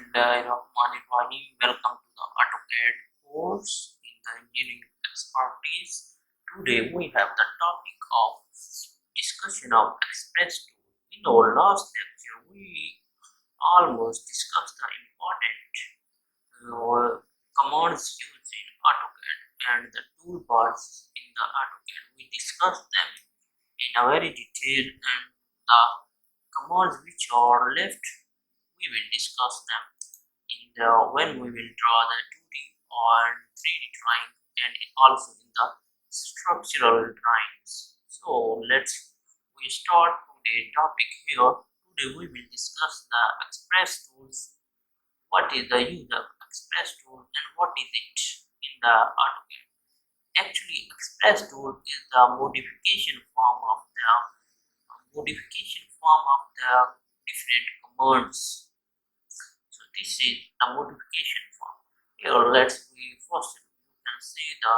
Bismillahirrahmanirrahim. Welcome to the Autocad course in the engineering expertise. Today we have the topic of discussion of express tool. In our last lecture, we almost discussed the important commands used in Autocad and the toolbars in the Autocad. We discussed them in a very detailed and the commands which are left we will discuss them in the when we will draw the 2D or 3D drawing and also in the structural drawings. So we start today's topic here. Today we will discuss the express tools. What is the use of express tool and what is it in the AutoCAD? Actually, express tool is the modification form of the different commands. So this is the modification form. Here we first you can see the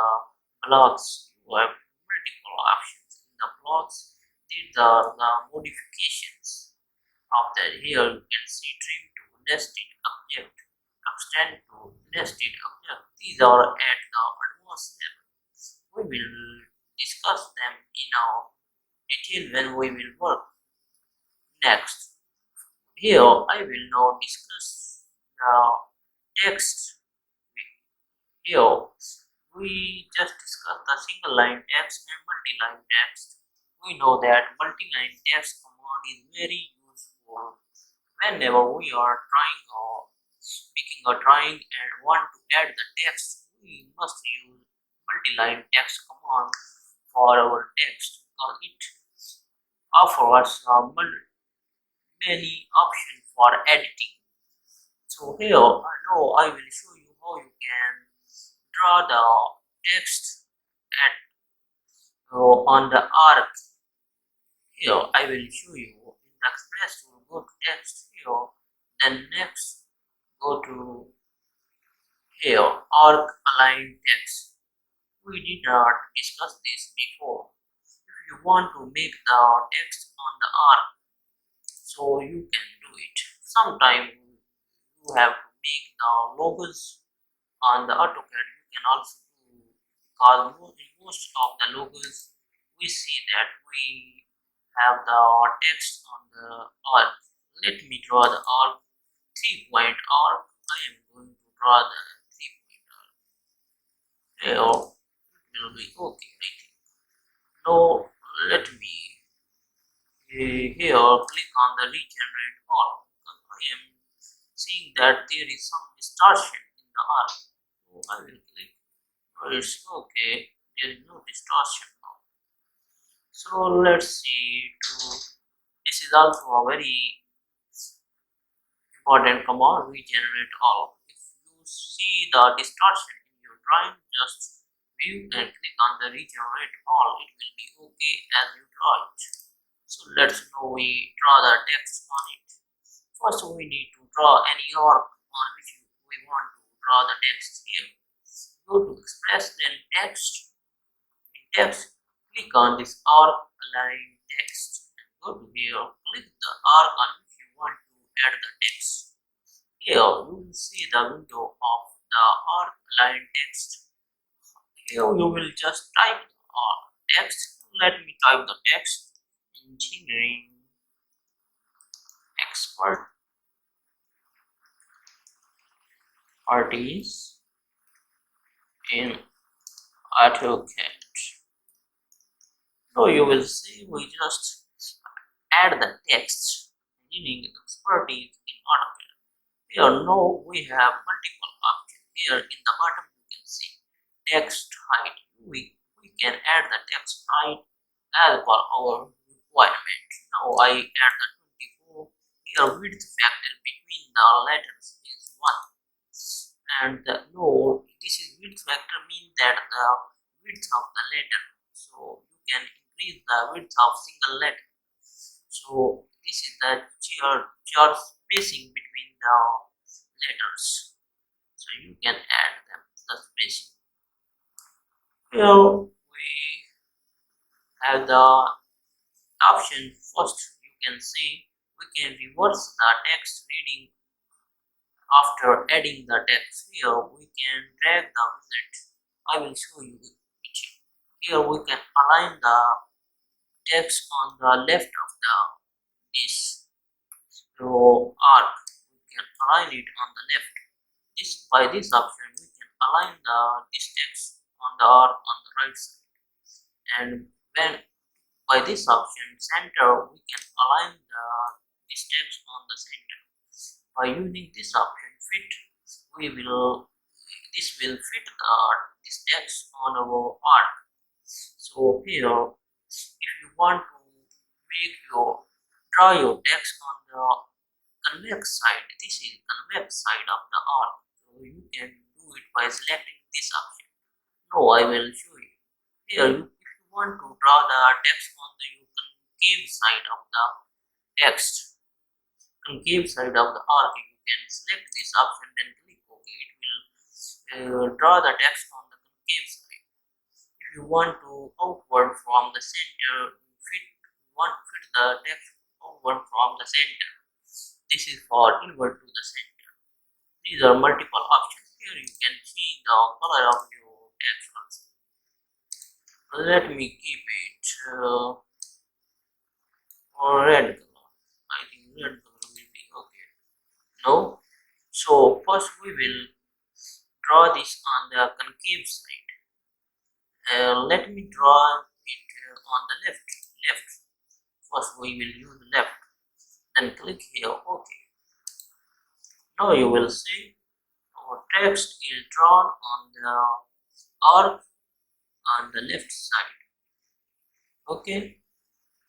blocks. You have multiple options in the blocks. These are the modifications of that. Here you can see trim to nested object, extend to nested object. These are at the advanced level. We will discuss them in our detail when we will work. Next, here I will now discuss the text. Here we just discussed the single line text and multi-line text. We know that multi-line text command is very useful whenever we are making a drawing and want to add the text. We must use multi-line text command for our text because it offers many options for editing. So here I will show you how you can draw the text at on the arc. Here I will show you in the express tool. Go to text here, then next go to here arc align text. We did not discuss this before. If you want to make the text on the arc, so you can do it. Sometimes you have to make the logos on the AutoCAD. You can also do because in most of the logos we see that we have the text on the arc. Let me draw the arc, 3-point arc. I am going to draw the 3-point arc. Here it will be okay, I think. Now let me here click on the regenerate arc. I am seeing that there is some distortion in the arc. So I will click. It's okay. There is no distortion now. So let's see. This is also a very important command. Regenerate arc. If you see the distortion in your drawing, just view and click on the regenerate arc. It will be okay as you draw it. So let's now we draw the text on it. First we need to draw any arc on which we want to draw the text here. Go to express then text. In text, click on this arc align text. And go to here, click the arc on which you want to add the text. Here you will see the window of the arc align text. Here you will just type the text. Let me type the text. Engineering expert parties in AutoCAD. So you will see we just add the text engineering expertise in AutoCAD. Here now we have multiple options. Here in the bottom you can see text height. We can add the text height as per our requirement. Now I add the 24. Here width factor between the letters is 1 and this is width factor means that the width of the letter, so you can increase the width of single letter. So this is the chair spacing between the letters, so you can add them the spacing. Here we have the option. First you can see we can reverse the text reading After adding the text here, we can drag the widget. I will show you it. Here we can align the text on the left of the this row arc. We can align it on the left. By this option we can align this text on the arc on the right side. And when by this option center, we can align this text on the center. By using this option fit, this will fit this text on our arc. So here, if you want to draw your text on the convex side, this is convex side of the arc. So you can do it by selecting this option. No, I will show you. Here, if you want to draw the text on the concave side of the text, concave side of the arc, you can select this option, then click OK. It will draw the text on the concave side. If you want to outward from the center, want to fit the text outward from the center. This is for inward to the center. These are multiple options. Here you can change the color of your text also. Let me keep it red color. I think red color will be okay. No. So first we will draw this on the concave side. Let me draw it on the left. First we will use left. Then click here OK. Now you will see our text is drawn on the arc on the left side. Okay.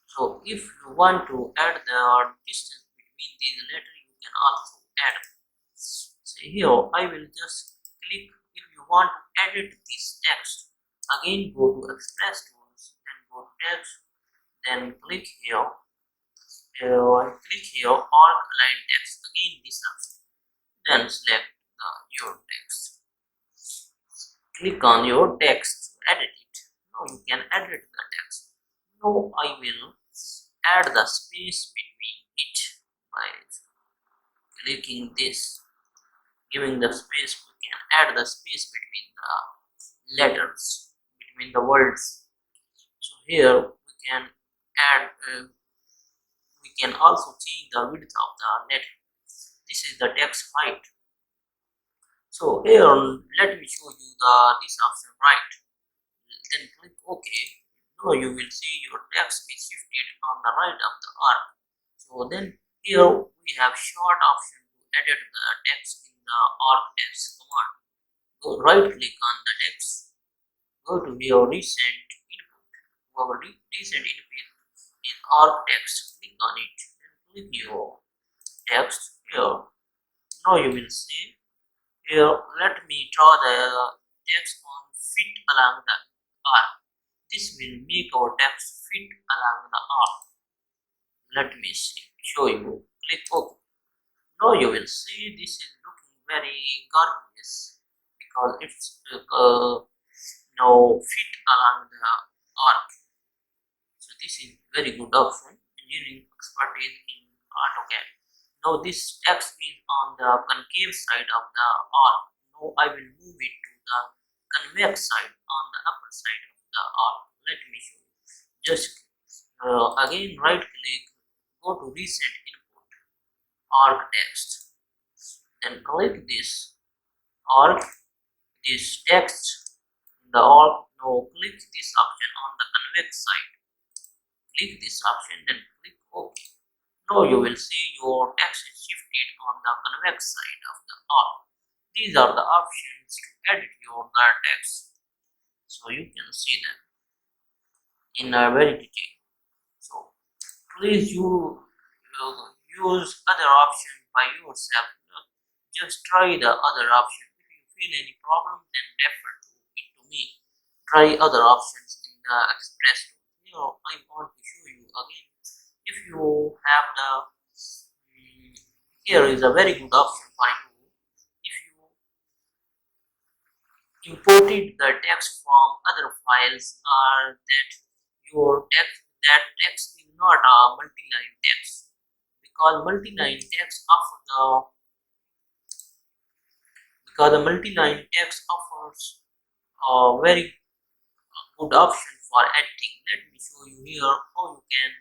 So if you want to add the distance between these letters, you can also add. So here I will just click. If you want to edit this text, again go to Express Tools, then go to Text, then click here. Click here Arc Align Text. Again this option. Then select your text. Click on your text to edit it. Now you can edit the text. Now I will add the space between it by clicking this. Giving the space, we can add the space between the letters, between the words. So here we can add, we can also change the width of the letter. This is the text height. So here let me show you this option right. Then click OK. Now you will see your text is shifted on the right of the arc. So then here we have short option to edit the text in the arc text command. Go right click on the text. Go to your recent input. Our recent input is arc text. Click on it. Then click your text here. Now you will see here. Let me draw the text on fit along the arc. This will make our text fit along the arc. Let me show you. Click OK. Now you will see this is looking very gorgeous because it's now fit along the arc. So this is very good option. Engineering expertise in Autocad. Now this text is on the concave side of the arc. Now I will move it to the convex side on the upper side of the arc. Let me show you. Just again right click, go to recent input, arc text, then click this arc, this text in the arc. Now click this option on the convex side. Click this option, then click OK. Now you will see your text is shifted on the convex side of the arc. These are the options to edit your text. So you can see them in a very detail. So please use other option by yourself. Just try the other option. If you feel any problem, then refer it to me. Try other options in the Express. I want to show you again. If you have the here is a very good option for you. If you imported the text from other files, or that your text is not a multiline text, because multiline text offer the because the multi-line text offers a very good option for editing. Let me show you here how you can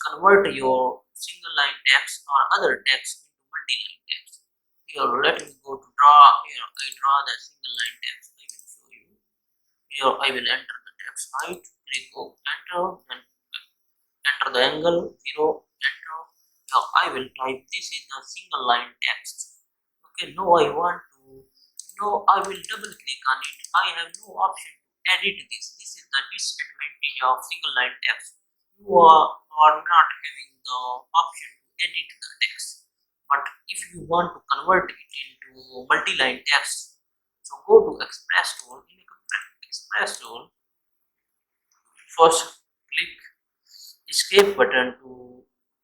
convert your single line text or other text into multi-line text. Here, let me go to draw. Here, I draw the single line text. I will show you. Here, I will enter the text height. Click enter, then enter the angle 0. Enter. Now I will type. This is the single line text. Okay. Now I want to. Now I will double click on it. I have no option to edit this. This is the disadvantage of single line text. You are not having the option to edit the text. But if you want to convert it into multi-line text, so go to Express tool. In Express tool, first click escape button to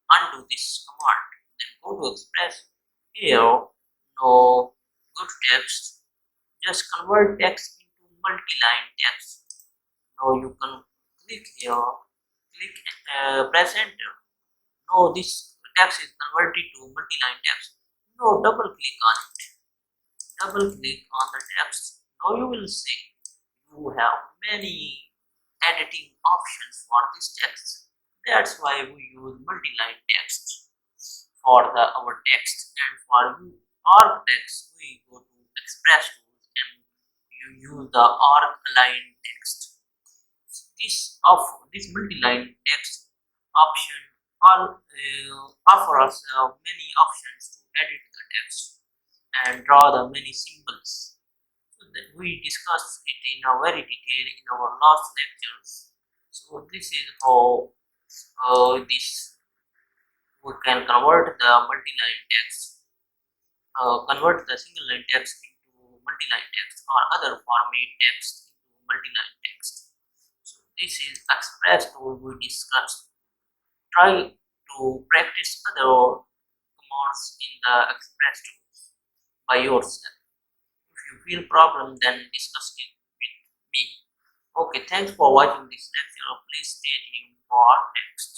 undo this command. Then go to Express. Here, no, go to text. Just convert text into multi-line text. Now you can click here, click press enter. Now this text is converted to multi-line text. Now double click on it. Double click on the text. Now you will see you have many editing options for this text. That's why we use multi-line text for our text, and for arc text we go to Express tools and you use the arc line text. This multi-line text option offer us many options to edit the text and draw the many symbols. So that we discussed it in a very detail in our last lectures. So this is how this we can convert the multi-line text, convert the single line text into multi-line text or other format text into multi-line text. So this is Express tool we discussed. Try to practice other commands in the Express tools by yourself. If you feel problem, then discuss it with me. Okay, thanks for watching this lecture. Please stay tuned for next.